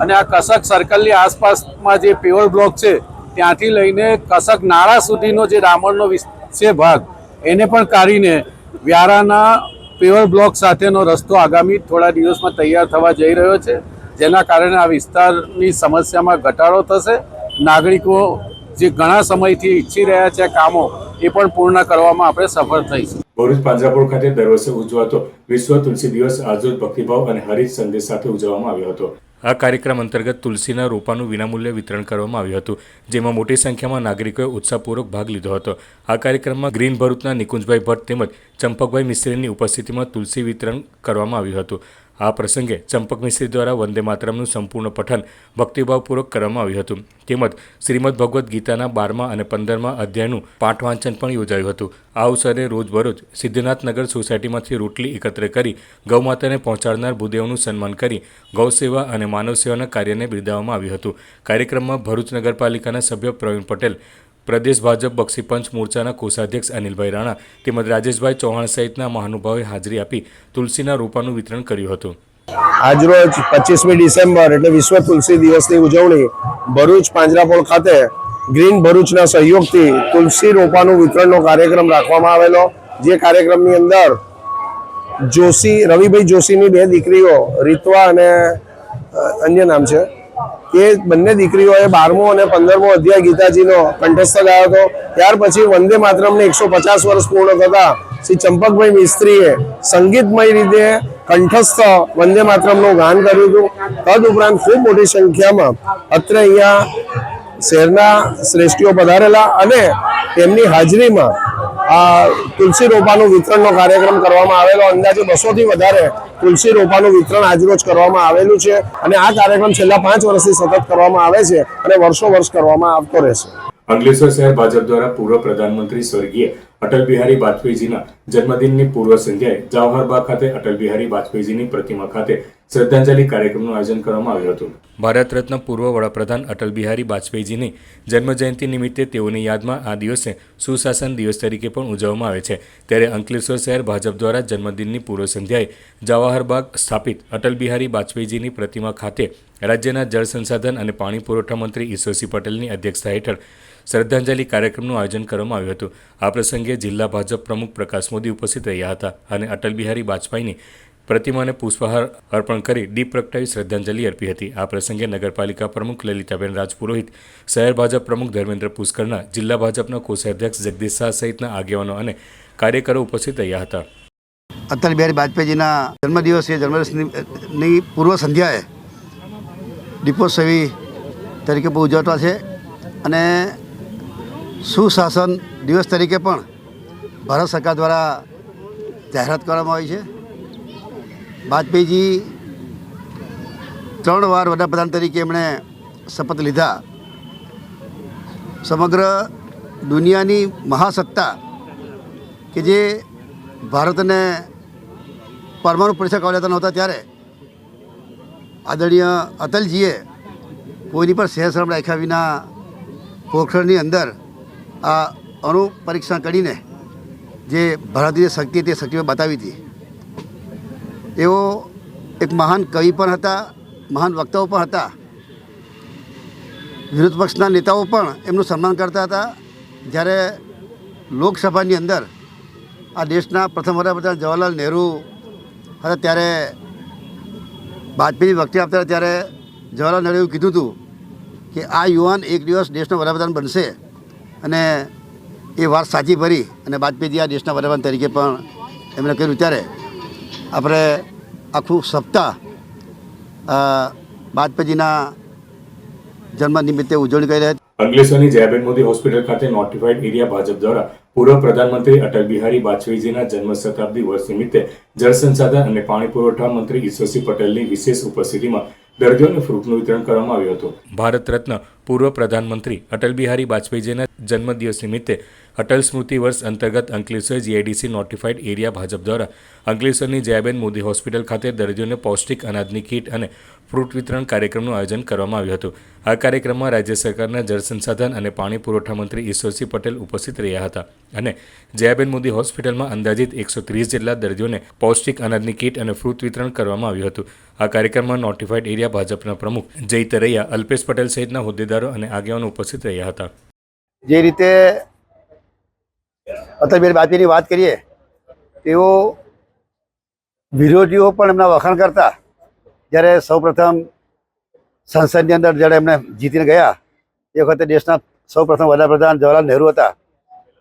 અને આ કસક સર્કલની આસપાસમાં જે પેવર બ્લોક છે ત્યાંથી લઈને કસક નાળા સુધીનો જે ડામરનો છે ભાગ, એને પણ કાઢીને વ્યારાના પેવર બ્લોક સાથેનો રસ્તો આગામી થોડા દિવસમાં તૈયાર થવા જઈ રહ્યો છે, જેના કારણે આ વિસ્તારની સમસ્યામાં ઘટાડો થશે. નાગરિકો જે ઘણા સમયથી ઈચ્છી રહ્યા છે કામો, એ પણ પૂર્ણ કરવામાં આપણે સફળ થઈશું. ભરૂચ પાંજરાપોળ ખાતે દર વર્ષે ઉજવાતો વિશ્વ તુલસી દિવસ આજરોજ ભક્તિભાવ અને હરિત સંદેશ સાથે ઉજવવામાં આવ્યો હતો. આ કાર્યક્રમ અંતર્ગત તુલસીના રોપાનું વિનામૂલ્યે વિતરણ કરવામાં આવ્યું હતું, જેમાં મોટી સંખ્યામાં નાગરિકોએ ઉત્સાહપૂર્વક ભાગ લીધો હતો. આ કાર્યક્રમમાં ગ્રીન ભરૂચના નિકુંજભાઈ ભટ્ટ તેમજ ચંપકભાઈ મિસ્ત્રીની ઉપસ્થિતિમાં તુલસી વિતરણ કરવામાં આવ્યું હતું. આ પ્રસંગે ચંપક મિસ્ત્રી દ્વારા વંદે માતરમનું સંપૂર્ણ પઠન ભક્તિભાવપૂર્વક કરવામાં આવ્યું હતું, તેમજ શ્રીમદ ભગવદ્ ગીતાના 12મા અને 15મા અધ્યાયનું પાઠ વાંચન પણ યોજાયું હતું. આ અવસરે રોજબરોજ સિદ્ધનાથનગર સોસાયટીમાંથી રોટલી એકત્ર કરી ગૌમાતાને પહોંચાડનાર ભૂદેવનું સન્માન કરી ગૌસેવા અને માનવ સેવાના કાર્યને બિરદાવવામાં આવ્યું હતું. કાર્યક્રમમાં ભરૂચ નગરપાલિકાના સભ્ય પ્રવીણ પટેલ, પ્રદેશ ભાજપ બક્ષીપંચ મોરચાના કોષાધ્યક્ષ અનિલભાઈ રાણા તેમજ રાજેશભાઈ ચૌહાણ સહિતના મહાનુભાવોએ હાજરી આપી તુલસીના રોપાનું વિતરણ કર્યું હતું. આજરોજ 25મી ડિસેમ્બર એટલે વિશ્વ તુલસી દિવસની ઉજવણી ભરૂચ પાંજરાપોળ ખાતે ગ્રીન ભરૂચના સહયોગથી તુલસી રોપાનું વિતરણનો કાર્યક્રમ રાખવામાં આવેલો. જે કાર્યક્રમની અંદર રવિભાઈ જોશીની 2 દીકરીઓ રીતવા અને અન્ય નામ છે, એ બંને દીકરીઓએ 12મો અને 15મો અધ્યાય ગીતાજીનો કંઠસ્થ ગાયો હતો. ત્યાર પછી વંદે માતરમને 150 વર્ષ પૂર્ણ થતા શ્રી ચંપકભાઈ મિસ્ત્રીએ સંગીતમય રીતે કંઠસ્થ વંદે માતરમનું ગાન કર્યું હતું. તદ ઉપરાંત ખૂબ મોટી સંખ્યામાં અત્રે અહીંયા શહેરના શ્રેષ્ઠીઓ પધારેલા અને તેમની હાજરીમાં આ તુલસી રોપાનું વિતરણનો કાર્યક્રમ કરવામાં આવેલો. અંદાજે 200થી વધારે તુલસી રોપાનું વિતરણ આજરોજ કરવામાં આવેલું છે અને આ કાર્યક્રમ છેલ્લા 5 વર્ષથી સતત કરવામાં આવે છે અને વર્ષો વર્ષ કરવામાં આવતો રહેશે. અંકલેશ્વર શહેર ભાજપ દ્વારા પૂર્વ પ્રધાનમંત્રી સ્વર્ગીય અટલ બિહારી વાજપેયીજીના જન્મદિનની પૂર્વ સંધ્યાએ જવાહરબાગ ખાતે અટલ બિહારી વાજપેયીજીની પ્રતિમા ખાતે શ્રદ્ધાંજલિ કાર્યક્રમનું આયોજન કરવામાં આવ્યું હતું. ભારત રત્ન પૂર્વ વડાપ્રધાન અટલ બિહારી વાજપેયીજીની જન્મજયંતિ નિમિત્તે તેઓની યાદમાં આ દિવસને સુશાસન દિવસ તરીકે પણ ઉજવવામાં આવે છે. ત્યારે અંકલેશ્વર શહેર ભાજપ દ્વારા જન્મદિનની પૂર્વ સંધ્યાએ જવાહર બાગ સ્થાપિત અટલ બિહારી વાજપેયીજીની પ્રતિમા ખાતે રાજ્યના જળ સંસાધન અને પાણી પુરવઠા મંત્રી ઈશ્વરસિંહ પટેલની અધ્યક્ષતા હેઠળ શ્રદ્ધાંજલિ કાર્યક્રમનું આયોજન કરવામાં આવ્યું હતું. આ પ્રસંગે જિલ્લા ભાજપ પ્રમુખ પ્રકાશ મોદી ઉપસ્થિત રહ્યા હતા અને અટલ બિહારી વાજપેયીની પ્રતિમાને પુષ્પહાર અર્પણ કરી દીપ પ્રગટાવી શ્રદ્ધાંજલિ અર્પી હતી. આ પ્રસંગે નગરપાલિકા પ્રમુખ લલિતાબેન રાજપુરોહિત, શહેર ભાજપ પ્રમુખ ધર્મેન્દ્ર પુષ્કરના, જિલ્લા ભાજપના કોષાધ્યક્ષ જગદીશ શાહ સહિતના આગેવાનો અને કાર્યકરો ઉપસ્થિત રહ્યા હતા. અટલ બિહારી વાજપેયીજીના જન્મદિવસની પૂર્વ સંધ્યાએ દીપોત્સવી તરીકે પણ ઉજવતા છે અને સુશાસન દિવસ તરીકે પણ ભારત સરકાર દ્વારા જાહેરાત કરવામાં આવી છે. વાજપેયીજી 3 વાર વડાપ્રધાન તરીકે એમણે શપથ લીધા. સમગ્ર દુનિયાની મહાસત્તા કે જે ભારતને પરમાણુ પરીક્ષા કરવા લેતા નહોતા ત્યારે આદરણીય અટલજીએ કોઈની પર સહેશરમ રાખ્યા વિના પોખરણની અંદર આ અણુ પરીક્ષણ કરીને જે ભારતીય શક્તિ તે શક્તિઓ બતાવી હતી. એઓ એક મહાન કવિ પણ હતા, મહાન વક્તાઓ પણ હતા. વિરોધ પક્ષના નેતાઓ પણ એમનું સન્માન કરતા હતા. જ્યારે લોકસભાની અંદર આ દેશના પ્રથમ વડાપ્રધાન જવાહરલાલ નહેરુ હતા ત્યારે વાજપેયી વખતે આપતા ત્યારે જવાહરલાલ નહેરુએ એવું કીધું હતું કે આ યુવાન એક દિવસ દેશનો વડાપ્રધાન બનશે અને એ વાત સાચી ભરી અને વાજપેયીજી આ દેશના વડાપ્રધાન તરીકે પણ એમણે કર્યું. ત્યારે આપણે આખું સપ્તાહ વાજપેયીજીના જન્મ નિમિત્તે ઉજવણી કરી રહ્યા. અંકલેશ્વરની જયાબેન મોદી હોસ્પિટલ ખાતે નોટિફાઈડ એરિયા ભાજપ દ્વારા પૂર્વ પ્રધાનમંત્રી અટલ બિહારી વાજપેયીજીના જન્મ શતાબ્દી વર્ષ નિમિત્તે જળ સંસાધન અને પાણી પુરવઠા મંત્રી ઈશ્વરસિંહ પટેલની વિશેષ ઉપસ્થિતિમાં દર્દીઓને ફ્રૂટનું વિતરણ કરવામાં આવ્યું હતું. ભારત રત્ન પૂર્વ પ્રધાનમંત્રી અટલ બિહારી વાજપેયીજીના જન્મદિવસ નિમિત્તે અટલ સ્મૃતિ વર્ષ અંતર્ગત Ankleshwar GIDC notified area Bhajpa દ્વારા અંકલેશ્વરની જયાબેન મોદી હોસ્પિટલ ખાતે દર્દીઓને પૌષ્ટિક અનાજની કીટ અને ફ્રૂટ વિતરણ કાર્યક્રમનું આયોજન કરવામાં આવ્યું હતું. આ કાર્યક્રમમાં રાજ્ય સરકારના જળ સંસાધન અને પાણી પુરવઠા મંત્રી ઈશ્વરસિંહ પટેલ ઉપસ્થિત રહ્યા હતા અને જયાબેન મોદી હોસ્પિટલમાં અંદાજિત 130 જેટલા દર્દીઓને પૌષ્ટિક અનાજની કીટ અને ફ્રૂટ વિતરણ કરવામાં આવ્યું હતું. આ કાર્યક્રમમાં નોટિફાઈડ એરિયા ભાજપના પ્રમુખ જય તરૈયા, અલ્પેશ પટેલ સહિતના હોદ્દેદારો અને આગેવાનો ઉપસ્થિત રહ્યા હતા. જે રીતે અટલ બિહારી વાજપેયીની વાત કરીએ તેઓ વિરોધીઓ પણ એમના વખાણ કરતા. જ્યારે સૌપ્રથમ સંસદની અંદર જ્યારે એમને જીતીને ગયા એ વખતે દેશના સૌપ્રથમ વડાપ્રધાન જવાહરલાલ નહેરુ હતા.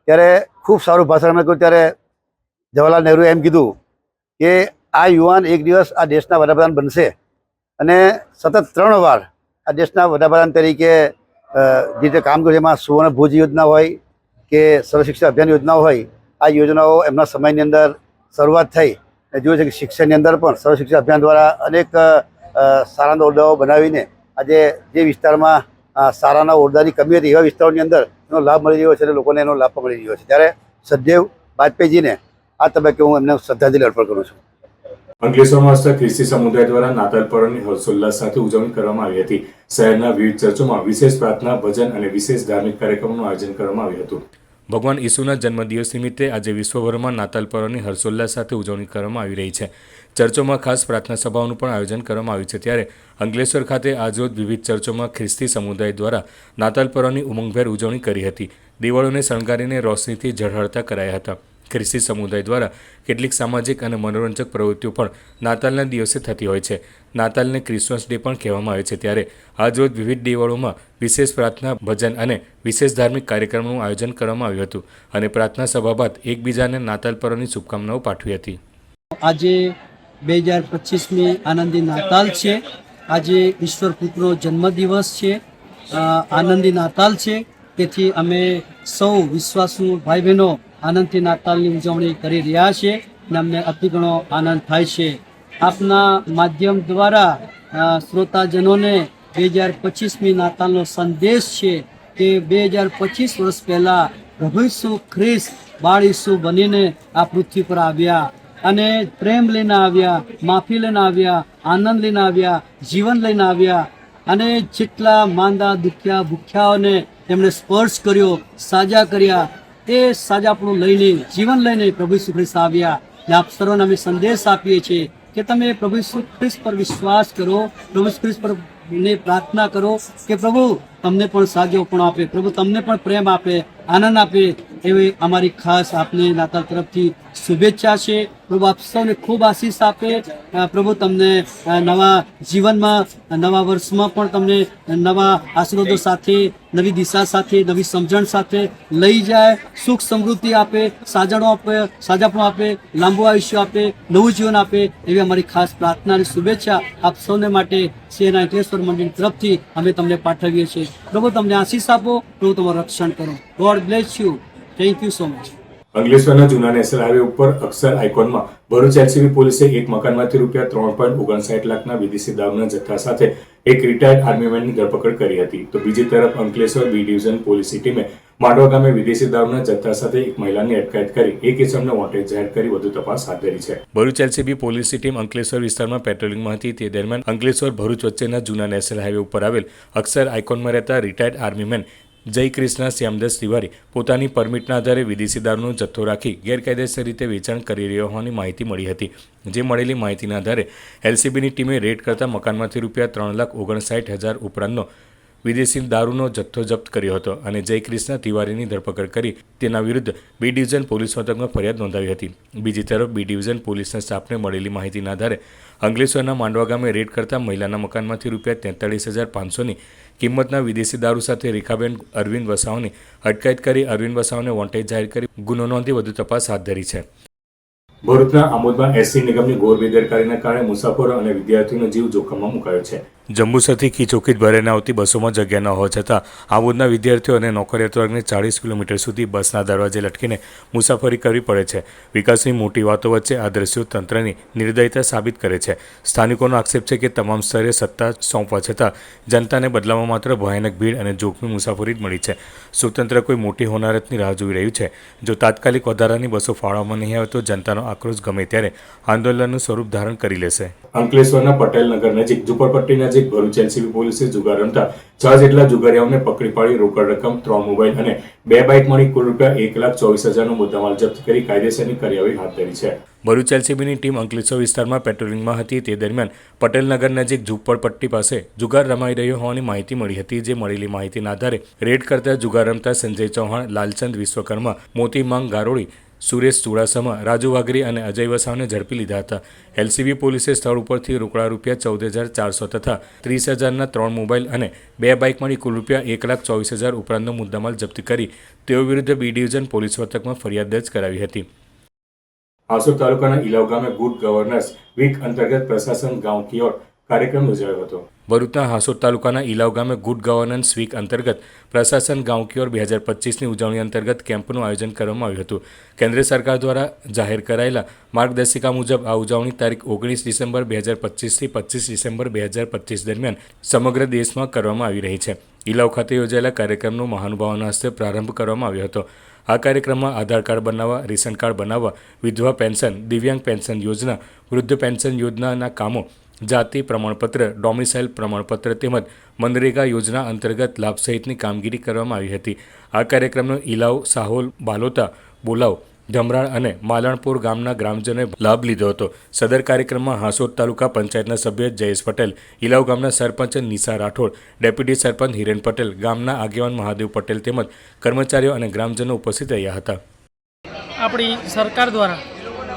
ત્યારે ખૂબ સારું ભાષણ એમણે કહ્યું. ત્યારે જવાહરલાલ નહેરુએ એમ કીધું કે આ યુવાન એક દિવસ આ દેશના વડાપ્રધાન બનશે અને સતત 3 વાર આ દેશના વડાપ્રધાન તરીકે જે રીતે કામ કર્યું. એમાં સુવર્ણ ભોજ યોજના હોય કે સર્વ શિક્ષા અભિયાન યોજનાઓ હોય, આ યોજનાઓ એમના સમયની અંદર શરૂઆત થઈ. જોયું છે કે શિક્ષણની અંદર પણ સર્વ શિક્ષા અભિયાન દ્વારા અનેક શાળાના ઓરડાઓ બનાવીને આજે જે વિસ્તારમાં શાળાના ઓરડાની કમી હતી એવા વિસ્તારોની અંદર એનો લાભ મળી રહ્યો છે અને લોકોને એનો લાભ પણ મળી રહ્યો છે. ત્યારે સદૈવ વાજપેયીજીને આ તબક્કે હું એમને શ્રદ્ધાંજલિ અર્પણ કરું છું. અંકલેશ્વરમાં આસ્થા ખ્રિસ્તી સમુદાય દ્વારા નાતાલ પર્વની હર્ષોલ્લાસ સાથે ઉજવણી કરવામાં આવી હતી. શહેરના વિવિધ ચર્ચોમાં વિશેષ પ્રાર્થના, ભજન અને વિશેષ ધાર્મિક કાર્યક્રમોનું આયોજન કરવામાં આવ્યું હતું. ભગવાન ઈસુના જન્મદિવસ નિમિત્તે આજે વિશ્વભરમાં નાતાલ પર્વની હર્ષોલ્લાસ સાથે ઉજવણી કરવામાં આવી રહી છે. ચર્ચોમાં ખાસ પ્રાર્થના સભાઓનું પણ આયોજન કરવામાં આવ્યું છે. ત્યારે અંકલેશ્વર ખાતે આજરોજ વિવિધ ચર્ચોમાં ખ્રિસ્તી સમુદાય દ્વારા નાતાલ પર્વની ઉમંગભેર ઉજવણી કરી હતી. દિવાળોને શણગારીને રોશનીથી ઝળહળતા કરાયા હતા. ખ્રિસ્તી સમુદાય દ્વારા કેટલીક સામાજિક અને મનોરંજક પ્રવૃત્તિઓ પણ નાતાલના દિવસે થતી હોય છે. નાતાલને ક્રિસમસ ડે પણ કહેવામાં આવે છે. ત્યારે આજરોજ વિવિધ દિવાળોમાં વિશેષ પ્રાર્થના, ભજન અને વિશેષ ધાર્મિક કાર્યક્રમોનું આયોજન કરવામાં આવ્યું હતું અને પ્રાર્થના સભા બાદ એકબીજાને નાતાલ પર્વની શુભકામનાઓ પાઠવી હતી. આજે 2025મી આનંદી નાતાલ છે. આજે ઈશ્વર પુત્રનો જન્મદિવસ છે, આનંદી નાતાલ છે. તેથી અમે સૌ વિશ્વાસુ ભાઈ બહેનો આનંદથી નાતાલની ઉજવણી કરી રહ્યા છે અને અમને અતિ ઘણો આનંદ થાય છે. આપના માધ્યમ દ્વારા શ્રોતાજનોને 2025મી નાતાલનો સંદેશ છે કે 2025 વર્ષ પહેલાં પ્રભુ ઈસુ ખ્રિસ્ત બાળ ઈસુ બનીને આ પૃથ્વી પર આવ્યા અને પ્રેમ લઈને આવ્યા, માફી લઈને આવ્યા, આનંદ લઈને આવ્યા, જીવન લઈને આવ્યા. અને જેટલા માંદા દુખ્યા ભૂખ્યાઓને એમણે સ્પર્શ કર્યો, સાજા કર્યા, એ સાજાપણું લઈને જીવન લઈને પ્રભુ ઈસુ ખ્રિસ્ત આવ્યા. ને આપ સર્વને અમે સંદેશ આપીએ છીએ કે તમે પ્રભુ ઈસુ ખ્રિસ્ત પર વિશ્વાસ કરો, પ્રભુ ઈસુ ખ્રિસ્ત પર ને પ્રાર્થના કરો કે પ્રભુ તમને પણ સાજોપણું આપે, પ્રભુ તમને પણ પ્રેમ આપે, આનંદ આપે. એવી અમારી ખાસ આપને નાતાલ તરફથી શુભેચ્છા છે. પ્રભુ આપ સૌને ખૂબ આશીષ આપે. પ્રભુ તમને નવા જીવનમાં, નવા વર્ષમાં પણ તમને નવા આશીર્વાદો સાથે, નવી દિશા સાથે, નવી સમજણ સાથે લઈ જાય, સુખ સમૃદ્ધિ આપે, સાજણો આપે, સાજાપણું આપે, લાંબુ આયુષ્ય આપે, નવું જીવન આપે. એવી અમારી ખાસ પ્રાર્થના અને શુભેચ્છા આપ સૌને માટે શહેરના અંકલેશ્વર મંદિર તરફથી અમે તમને પાઠવીએ છીએ. પ્રભુ તમને આશીષ આપો, પ્રભુ તમારું રક્ષણ કરો. God bless you. Thank you so much. અંકલેશ્વરના જૂના નેશનલ હાઈવે ઉપર અક્ષર આઇકોનમાં ભરૂચ એલસીબી પોલીસે એક મકાનમાંથી ₹3.59 લાખના વિદેશી દારૂના જથ્થા સાથે એક રિટાયર્ડ આર્મીમેનની ધરપકડ કરી હતી. તો બીજી તરફ અંકલેશ્વર બી ડિવિઝન પોલીસની ટીમે માંડવા ગામે વિદેશી દારૂના જથ્થા સાથે એક મહિલાની અટકાયત કરી એક ઇસમને વોન્ટેડ જાહેર કરી વધુ તપાસ હાથ ધરી છે. ભરૂચ એલસીબી પોલીસની ટીમ અંકલેશ્વર વિસ્તારમાં પેટ્રોલિંગમાં હતી. તે દરમિયાન અંકલેશ્વર ભરૂચ વચ્ચેના જૂના નેશનલ હાઈવે ઉપર આવેલ અક્ષર આઇકોનમાં રહેતા રિટાયર્ડ આર્મીમેન જય કૃષ્ણ શ્યામદાસ તિવારી પોતાની પરમિટના આધારે વિદેશી દારૂનો જથ્થો રાખી ગેરકાયદેસર રીતે વેચાણ કરી રહ્યો હોવાની માહિતી મળી હતી. જે મળેલી માહિતીના આધારે એલસીબીની ટીમે રેડ કરતા મકાનમાંથી ₹3,59,000 ઉપરાંતનો વિદેશી દારૂનો જથ્થો જપ્ત કર્યો હતો અને જય કૃષ્ણ તિવારીની ધરપકડ કરી તેના વિરુદ્ધ બી ડિવિઝન પોલીસ મથકમાં ફરિયાદ નોંધાવી હતી. બીજી તરફ બી ડિવિઝન પોલીસના સ્ટાફને મળેલી માહિતીના આધારે અંકલેશ્વરના માંડવા ગામે રેડ કરતા મહિલાના મકાનમાંથી ₹43,500ની કિંમતના વિદેશી દારૂ સાથે રેખાબેન અરવિંદ વસાવાની અટકાયત કરી અરવિંદ વસાવાને વોન્ટેડ જાહેર કરી ગુનો નોંધી વધુ તપાસ હાથ ધરી છે. ભરૂચના આમોદમાં એસટી નિગમની ઘોર બેદરકારીના કારણે મુસાફરો અને વિદ્યાર્થીઓનો જીવ જોખમમાં મુકાયો છે. જંબુસરથી ખીચોખીચ ભરાઈને આવતી બસોમાં જગ્યા ન હોવા છતાં આમોદના વિદ્યાર્થીઓ અને નોકરિયાત વર્ગને 40 કિલોમીટર સુધી બસના દરવાજે લટકીને મુસાફરી કરવી પડે છે. વિકાસની મોટી વાતો વચ્ચે આ દ્રશ્યો તંત્રની નિર્દયતા સાબિત કરે છે. સ્થાનિકોનો આક્ષેપ છે કે તમામ સ્તરે સત્તા સોંપવા છતાં જનતાને બદલામાં માત્ર ભયાનક ભીડ અને જોખમી મુસાફરી જ મળી છે. સ્વતંત્ર કોઈ મોટી હોનારતની રાહ જોઈ રહ્યું છે. જો તાત્કાલિક વધારાની બસો ફાળવવામાં નહીં આવે તો જનતાનો આક્રોશ ગમે ત્યારે આંદોલનનું સ્વરૂપ ધારણ કરી લેશે. અંકલેશ્વરના પટેલનગર નજીક ઝુંપડપટ્ટી નજીક ભરૂચ એલસીબી પોલીસે જુગાર રમતા 6 જેટલા જુગારીઓને પકડી પાડી રોકડ રકમ, 3 મોબાઈલ અને 2 બાઇક મળી કુલ ₹1,24,000નો મુદ્દામાલ જપ્ત કરી કાયદેસરની કાર્યવાહી હાથ ધરી છે. ભરૂચ એલસીબીની ટીમ અંકલેશ્વર વિસ્તારમાં પેટ્રોલિંગમાં હતી. તે દરમિયાન પટેલનગર નજીક ઝુંપડપટ્ટી પાસે જુગાર રમાઈ રહ્યો હોવાની માહિતી મળી હતી. જે મળેલી માહિતીના આધારે રેડ કરતા જુગાર રમતા સંજય ચૌહાણ, લાલચંદ વિશ્વકર્મા, મોતી માંગ ગારોડી, સુરેશ ચુડાસમા, રાજુ વાઘરી અને અજય વસાવને ઝડપી લીધા હતા. એલસીબી પોલીસે સ્થળ ઉપરથી રોકડા ₹14,400 તથા 30,000ના 3 મોબાઈલ અને 2 બાઇક મળી કુલ ₹1,24,000 ઉપરાંતનો મુદ્દામાલ જપ્ત કરી તેઓ વિરુદ્ધ બી ડિવિઝન પોલીસ મથકમાં ફરિયાદ દર્જ કરાવી હતી. હાસોદ તાલુકાના ઇલાવ ગામે ગુડ ગવર્નન્સ વીક અંતર્ગત પ્રશાસન ગાંવ કી ઓર કાર્યક્રમ યોજાયો હતો. ભરૂચના હાસોદ તાલુકાના ઇલાવ ગામે ગુડ ગવર્નન્સ વીક અંતર્ગત પ્રશાસન ગાંવ કી ઓર 2025ની ઉજવણી અંતર્ગત કેમ્પનું આયોજન કરવામાં આવ્યું હતું. કેન્દ્ર સરકાર દ્વારા જાહેર કરાયેલા માર્ગદર્શિકા મુજબ આ ઉજવણી તારીખ 19 ડિસેમ્બર 2025થી 25 ડિસેમ્બર 2025 દરમિયાન સમગ્ર દેશમાં કરવામાં આવી રહી છે. ઇલાવ ખાતે યોજાયેલા કાર્યક્રમનો મહાનુભાવોના હસ્તે પ્રારંભ કરવામાં આવ્યો હતો. આ કાર્યક્રમમાં આધાર કાર્ડ બનાવવા, રેશન કાર્ડ બનાવવા, વિધવા પેન્શન, દિવ્યાંગ પેન્શન યોજના, વૃદ્ધ પેન્શન યોજનાના કામો, જાતિ પ્રમાણપત્ર, ડોમિસાઇલ પ્રમાણપત્ર તેમજ મનરેગા યોજના અંતર્ગત લાભ સહિતની કામગીરી કરવામાં આવી હતી. આ કાર્યક્રમનો ઇલાવ, સાહોલ, બાલોતા, બોલાવ, ધમરાળ અને માલણપુર ગામના ગ્રામજનોએ લાભ લીધો હતો. સદર કાર્યક્રમમાં હાસોદ તાલુકા પંચાયતના સભ્ય જયેશ પટેલ, ઇલાવ ગામના સરપંચ નિશા રાઠોડ, ડેપ્યુટી સરપંચ હિરેન પટેલ, ગામના આગેવાન મહાદેવ પટેલ તેમજ કર્મચારીઓ અને ગ્રામજનો ઉપસ્થિત રહ્યા હતા. આપણી સરકાર દ્વારા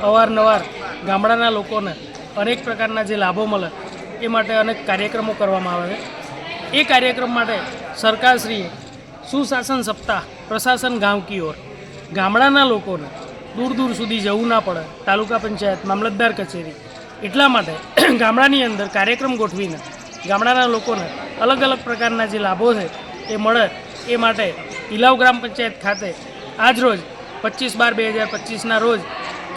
અવારનવાર ગામડાના લોકોને અનેક પ્રકારના જે લાભો મળે એ માટે અનેક કાર્યક્રમો કરવામાં આવે છે. એ કાર્યક્રમ માટે સરકારશ્રીએ સુશાસન સપ્તાહ પ્રશાસન ગાંવ કી ઓર ગામડાના લોકોને દૂર દૂર સુધી જવું ના પડે, તાલુકા પંચાયત, મામલતદાર કચેરી, એટલા માટે ગામડાની અંદર કાર્યક્રમ ગોઠવીને ગામડાના લોકોને અલગ અલગ પ્રકારના જે લાભો છે એ મળે એ માટે ઇલાવ ગ્રામ પંચાયત ખાતે આજરોજ 25/12/2025ના રોજ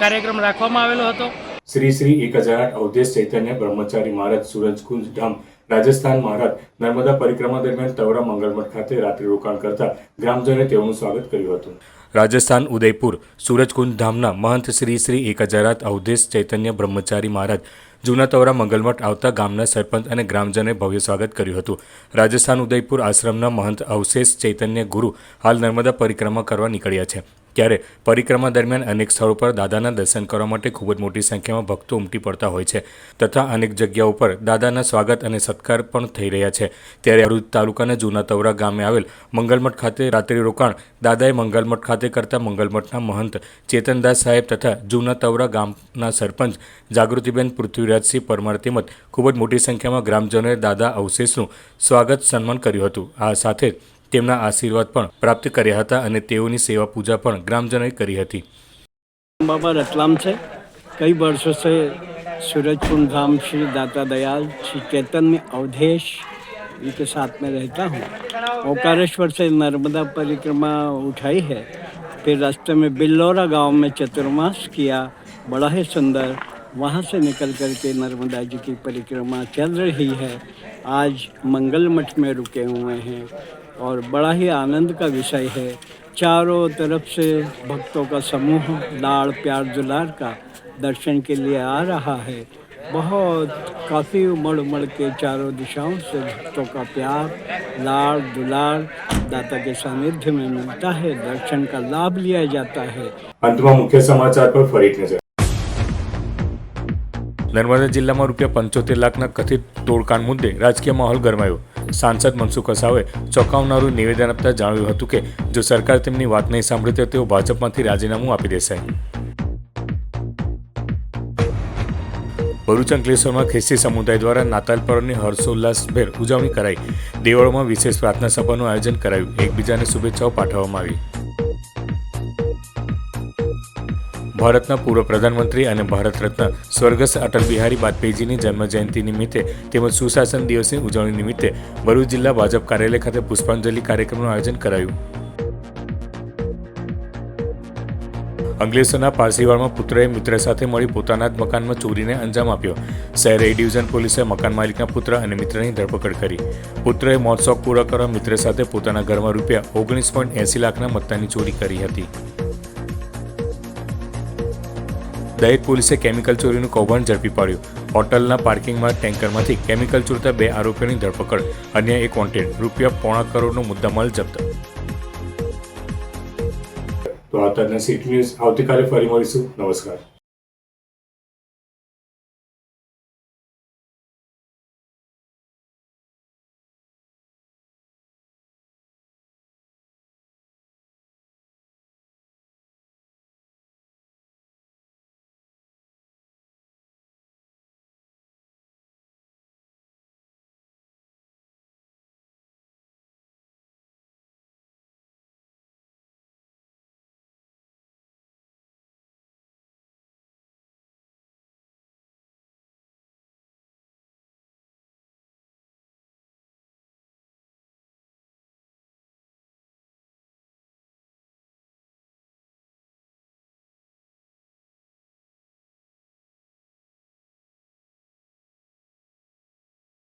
કાર્યક્રમ રાખવામાં આવેલો હતો. શ્રી 1008 અવધેશ ચૈતન્ય બ્રહ્મચારી મહારાજ સૂરજકુંજ ધામ રાજસ્થાન મહારાજ નર્મદા પરિક્રમા દરમિયાન તવરા મંગલમઠ ખાતે રાત્રિ રોકાણ કરતા ગ્રામજનોએ તેઓનું સ્વાગત કર્યું હતું. રાજસ્થાન ઉદયપુર સૂરજકુંડ ધામના મહંત શ્રી શ્રી 1008 અવધેશ ચૈતન્ય બ્રહ્મચારી મહારાજ જૂના તવરા મંગલમઠ આવતા ગામના સરપંચ અને ગ્રામજનોએ ભવ્ય સ્વાગત કર્યું હતું. રાજસ્થાન ઉદયપુર આશ્રમના મહંત અવશેષ ચૈતન્ય ગુરુ હાલ નર્મદા પરિક્રમા કરવા નીકળ્યા છે. ત્યારે પરિક્રમા દરમિયાન અનેક સ્થળો પર દાદાના દર્શન કરવા માટે ખૂબ જ મોટી સંખ્યામાં ભક્તો ઉમટી પડતા હોય છે તથા અનેક જગ્યાઓ પર દાદાના સ્વાગત અને સત્કાર પણ થઈ રહ્યા છે. ત્યારે ભરૂચ તાલુકાના જૂના તવરા ગામે આવેલ મંગલમઠ ખાતે રાત્રિ રોકાણ દાદાએ મંગલમઠ ખાતે કરતા મંગલમઠના મહંત ચેતનદાસ સાહેબ તથા જૂના તવરા ગામના સરપંચ જાગૃતિબેન પૃથ્વીરાજસિંહ પરમાર તેમજ ખૂબ જ મોટી સંખ્યામાં ગ્રામજનોએ દાદા અવશેષનું સ્વાગત સન્માન કર્યું હતું. આ સાથે તેમના આશીર્વાદ પણ પ્રાપ્ત કર્યા હતા અને તેઓની સેવા પૂજા પણ ગ્રામજનોએ કરી હતી. बाबा रतलाम से कई वर्षों से सूरजकुंड धाम श्री दाता दयाल श्री चैतन्य अवधेश इनके साथ में रहता हूँ. ओंकारेश्वर से नर्मदा परिक्रमा उठाई है, फिर रास्ते में बिल्लौरा गांव में चतुर्मास किया, बड़ा ही सुंदर. वहाँ से निकल कर के नर्मदा जी की परिक्रमा चल रही है. आज मंगल मठ में रुके हुए हैं और बड़ा ही आनंद का विषय है. चारों तरफ से भक्तों का समूह लाड़ प्यार दुलार का दर्शन के लिए आ रहा है. बहुत काफ़ी उमड़ के चारों दिशाओं से भक्तों का प्यार लाड़ दुलार दाता के सानिध्य में मिलता है. दर्शन का लाभ लिया जाता है. અંતમાં મુખ્ય સમાચાર પર ફરી એક નજર. નર્મદા જિલ્લામાં ₹75 લાખના કથિત તોડકાંડ મુદ્દે રાજકીય માહોલ ગરમાયો. સાંસદ મનસુખ વસાવાએ ચોંકાવનારું નિવેદન આપતા જણાવ્યું હતું કે જો સરકાર તેમની વાત નહીં સાંભળે તો તેઓ ભાજપમાંથી રાજીનામું આપી દેશે. ભરૂચ અંકલેશ્વરમાં ખ્રિસ્તી સમુદાય દ્વારા નાતાલ પર્વની હર્ષોલ્લાસભેર ઉજવણી કરાઈ. દેવળોમાં વિશેષ પ્રાર્થના સભાનું આયોજન કરાયું. એકબીજાને શુભેચ્છાઓ પાઠવવામાં આવી. ભારતના પૂર્વ પ્રધાનમંત્રી અને ભારત રત્ન સ્વર્ગસ્થ અટલ બિહારી વાજપેયીજીની જન્મજયંતિ નિમિત્તે તેમજ સુશાસન દિવસની ઉજવણી નિમિત્તે ભરૂચ જિલ્લા ભાજપ કાર્યાલય ખાતે પુષ્પાંજલિ કાર્યક્રમનું આયોજન કરાયું. અંકલેશ્વરના પારસીવાડમાં પુત્રએ મિત્ર સાથે મળી પોતાના જ મકાનમાં ચોરીને અંજામ આપ્યો. શહેર એ ડિવિઝન પોલીસે મકાન માલિકના પુત્ર અને મિત્રની ધરપકડ કરી. પુત્રએ મોત શોખ પૂરા કરવા મિત્ર સાથે પોતાના ઘરમાં ₹19.80 લાખના મત્તાની ચોરી કરી હતી. દહેજ પોલીસે કેમિકલ ચોરીનું કૌભાંડ ઝડપી પાડ્યું. હોટલના પાર્કિંગમાં ટેન્કરમાંથી કેમિકલ ચોરતા 2 આરોપીઓની ધરપકડ. અન્ય એક વોન્ટેડ. ₹1.25 કરોડનો મુદ્દામાલ જપ્ત. તો આ તરને સિટી ન્યૂઝ આવતીકાલે ફરી મળીશું. નમસ્કાર.